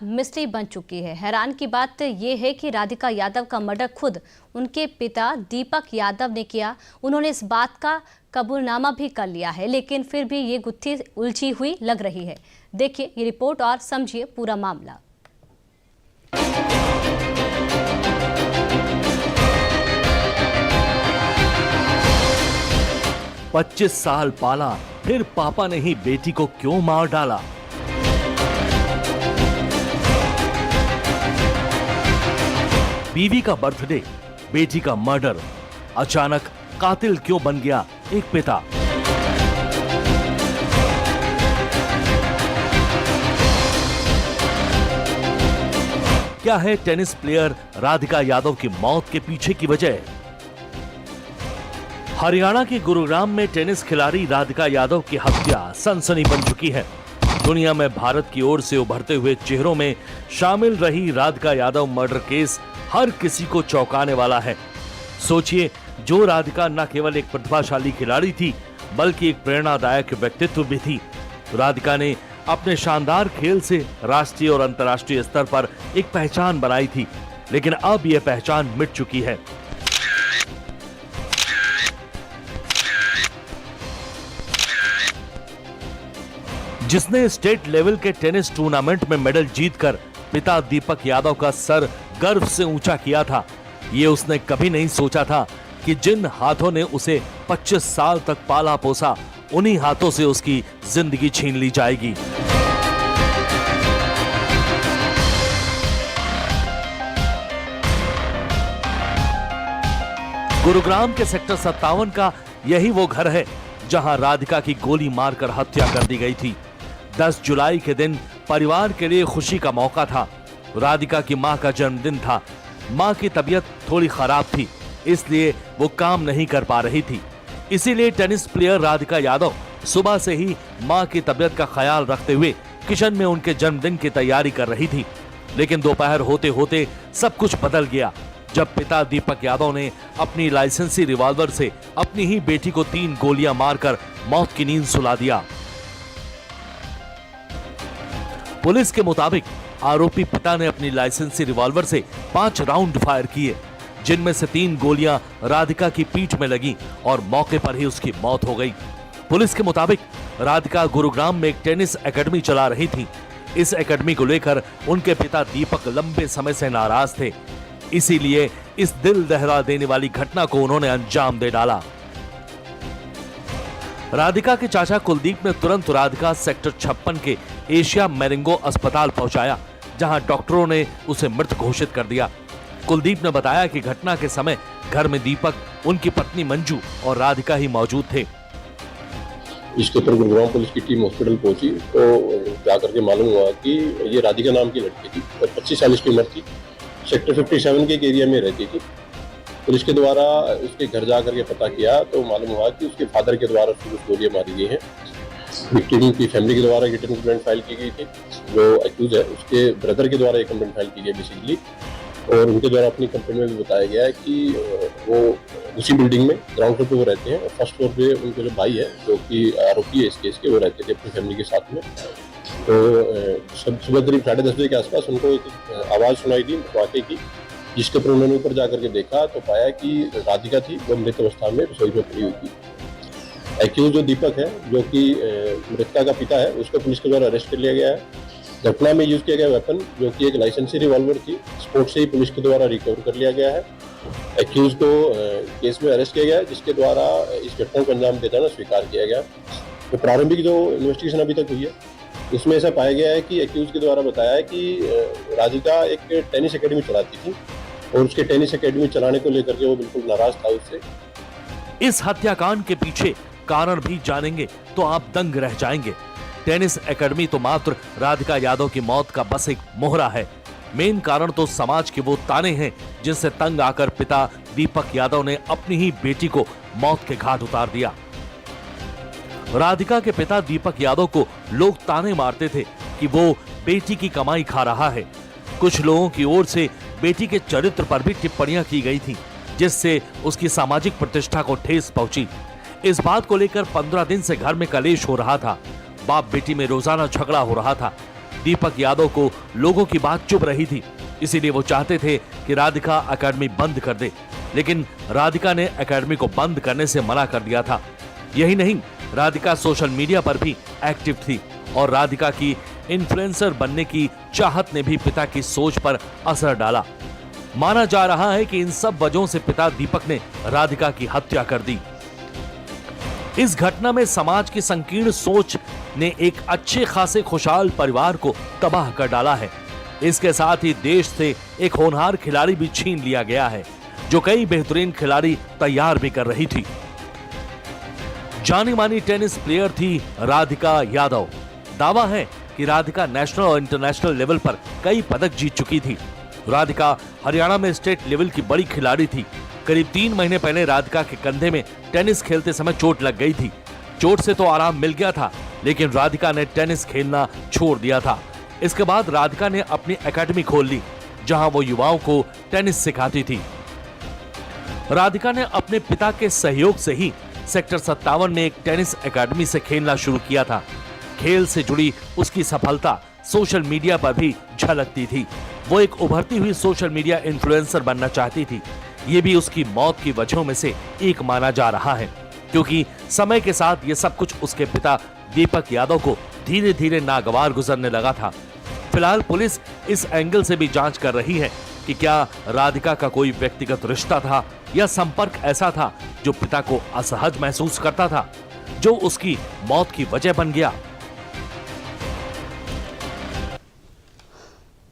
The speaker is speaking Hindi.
मिस्ट्री बन चुकी है। हैरान की बात यह है कि राधिका यादव का मर्डर खुद उनके पिता दीपक यादव ने किया। उन्होंने इस बात का कबूलनामा भी कर लिया है, लेकिन फिर भी ये गुत्थी उलझी हुई लग रही है। देखिए ये रिपोर्ट और समझिए पूरा मामला। पच्चीस साल पाला, फिर पापा ने ही बेटी को क्यों मार डाला? बीवी का बर्थडे, बेटी का मर्डर, अचानक कातिल क्यों बन गया एक पिता? क्या है टेनिस प्लेयर राधिका यादव की मौत के पीछे की वजह? हरियाणा के गुरुग्राम में टेनिस खिलाड़ी राधिका यादव की हत्या सनसनी बन चुकी है। दुनिया में भारत की ओर से उभरते हुए चेहरों में शामिल रही राधिका यादव मर्डर केस हर किसी को चौंकाने वाला है। सोचिए, जो राधिका न केवल एक प्रतिभाशाली खिलाड़ी थी बल्कि एक प्रेरणादायक व्यक्तित्व भी थी। राधिका ने अपने शानदार खेल से राष्ट्रीय और अंतर्राष्ट्रीय स्तर पर एक पहचान बनाई थी, लेकिन अब यह पहचान मिट चुकी है। जिसने स्टेट लेवल के टेनिस टूर्नामेंट में मेडल जीतकर पिता दीपक यादव का सर गर्व से ऊंचा किया था, ये उसने कभी नहीं सोचा था कि जिन हाथों ने उसे 25 साल तक पाला पोसा, उन्हीं हाथों से उसकी जिंदगी छीन ली जाएगी। गुरुग्राम के सेक्टर 57 का यही वो घर है जहां राधिका की गोली मारकर हत्या कर दी गई थी। 10 जुलाई के दिन परिवार के लिए खुशी का मौका था। राधिका की मां का जन्मदिन था। मां की तबीयत थोड़ी खराब थी, इसलिए वो काम नहीं कर पा रही थी। इसीलिए टेनिस प्लेयर राधिका यादव सुबह से ही मां की तबीयत का ख्याल रखते हुए किचन में उनके जन्मदिन की तैयारी कर रही थी। लेकिन दोपहर होते होते सब कुछ बदल गया जब पिता दीपक यादव ने अपनी लाइसेंसी रिवॉल्वर से अपनी ही बेटी को 3 गोलियां मारकर मौत की नींद सुला दिया। पुलिस के मुताबिक आरोपी पिता ने अपनी लाइसेंसी रिवॉल्वर से 5 राउंड फायर किए, जिनमें से 3 गोलियां राधिका की पीठ में लगी और मौके पर ही उसकी मौत हो गई। पुलिस के मुताबिक राधिका गुरुग्राम में एक टेनिस एकेडमी चला रही थी। इस एकेडमी को लेकर उनके पिता दीपक लंबे समय से नाराज थे, इसीलिए इस दिल दहला देने वाली घटना को उन्होंने अंजाम दे डाला। राधिका के चाचा कुलदीप ने तुरंत राधिका सेक्टर 56 के एशिया मेरिंगो अस्पताल पहुंचाया, जहां डॉक्टरों ने उसे मृत घोषित कर दिया। कुलदीप ने बताया कि घटना के समय घर में दीपक, उनकी पत्नी मंजू और राधिका ही मौजूद थे। इसके ऊपर गुरुग्राम पुलिस की टीम हॉस्पिटल पहुंची तो जाकर के मालूम हुआ कि ये राधिका नाम की लड़की थी और 25 साल की उम्र थी। सेक्टर 57 के एक एरिया में रहती थी। पुलिस के द्वारा उसके घर जाकर के पता किया तो मालूम हुआ कि उसके फादर के द्वारा उसको कुछ गोलियां मारी गई हैं। विक्टिम की फैमिली के द्वारा रिटर्न कंप्लेंट फाइल की गई थी। जो एक्यूज है उसके ब्रदर के द्वारा एक कंप्लेंट फाइल की गई बेसिकली, और उनके द्वारा अपनी कंप्लेंट में भी बताया गया है कि वो उसी बिल्डिंग में ग्राउंड फ्लोर पे वो रहते हैं और फर्स्ट फ्लोर पे उनके जो भाई है जो कि आरोपी है इस केस के, वो रहते थे अपनी फैमिली के साथ में। तो सुबह करीब 10:30 बजे के आसपास उनको एक आवाज़ सुनाई दी वाकई की, जिसके ऊपर उन्होंने ऊपर जाकर के देखा तो पाया कि राधिका थी, वो मृत अवस्था में रसोई में पड़ी हुई थी। एक्यूज जो दीपक है, जो कि मृतका का पिता है, उसको पुलिस के द्वारा अरेस्ट कर लिया गया है। घटना में यूज किया गया वेपन, जो कि एक लाइसेंसी रिवॉल्वर थी, स्पोर्ट से ही पुलिस के द्वारा रिकवर कर लिया गया है। एक्यूज को केस में अरेस्ट किया गया है, जिसके द्वारा इस घटना को अंजाम देना ना स्वीकार किया गया। तो प्रारंभिक जो इन्वेस्टिगेशन अभी तक हुई है उसमें ऐसा पाया गया है कि एक्यूज के द्वारा बताया है कि राधिका एक टेनिस एकेडमी चलाती थी और उसके टेनिस एकेडमी चलाने को लेकर के वो बिल्कुल नाराज था उससे। इस हत्याकांड के पीछे कारण भी जानेंगे तो आप दंग रह जाएंगे। टेनिस एकेडमी तो मात्र राधिका यादव की मौत का बस एक मोहरा है। मेन कारण तो समाज के वो ताने हैं जिनसे तंग आकर पिता दीपक यादव ने अपनी ही बेटी को मौत के घाट उतार दिया। राधिका के पिता दीपक यादव को लोग ताने मारते थे कि वो बेटी की कमाई खा रहा है। कुछ लोगों की ओर से बेटी के चरित्र पर भी टिप्पणियां की गई थी, जिससे उसकी सामाजिक प्रतिष्ठा को ठेस पहुंची। इस बात को लेकर 15 दिन से घर में कलेश हो रहा था। बाप बेटी में रोजाना झगड़ा हो रहा था। दीपक यादव को लोगों की बात चुभ रही थी, इसीलिए वो चाहते थे कि राधिका एकेडमी बंद कर दे, लेकिन राधिका ने एकेडमी को बंद करने से मना कर दिया था। यही नहीं, राधिका सोशल मीडिया पर भी एक्टिव थी और राधिका की इन्फ्लुएंसर बनने की चाहत ने भी पिता की सोच पर असर डाला। माना जा रहा है कि इन सब वजहों से पिता दीपक ने राधिका की हत्या कर दी। इस घटना में समाज की संकीर्ण सोच ने एक अच्छे खासे खुशहाल परिवार को तबाह कर डाला है। इसके साथ ही देश से एक होनहार खिलाड़ी भी छीन लिया गया है, जो कई बेहतरीन खिलाड़ी तैयार भी कर रही थी। जानी मानी टेनिस प्लेयर थी राधिका यादव। दावा है कि राधिका नेशनल और इंटरनेशनल लेवल पर कई पदक जीत चुकी थी। राधिका हरियाणा में स्टेट लेवल की बड़ी खिलाड़ी थी। करीब 3 महीने पहले राधिका के कंधे में टेनिस खेलते समय चोट लग गई थी। चोट से तो आराम मिल गया था, लेकिन राधिका ने टेनिस खेलना छोड़ दिया था। इसके बाद राधिका ने अपनी एकेडमी खोल ली, जहां वो युवाओं को टेनिस सिखाती थी। राधिका ने अपने पिता के सहयोग से ही सेक्टर 57 में एक टेनिस एकेडमी से खेलना शुरू किया था। खेल से जुड़ी उसकी सफलता सोशल मीडिया पर भी झलकती थी। वो एक उभरती हुई सोशल मीडिया इन्फ्लुएंसर बनना चाहती थी। ये भी उसकी मौत की वजहों में से एक माना जा रहा है, क्योंकि समय के साथ ये सब कुछ उसके पिता दीपक यादव को धीरे धीरे नागवार गुजरने लगा था। फिलहाल पुलिस इस एंगल से भी जांच कर रही है कि क्या राधिका का कोई व्यक्तिगत रिश्ता था या संपर्क ऐसा था जो पिता को असहज महसूस करता था, जो उसकी मौत की वजह बन गया।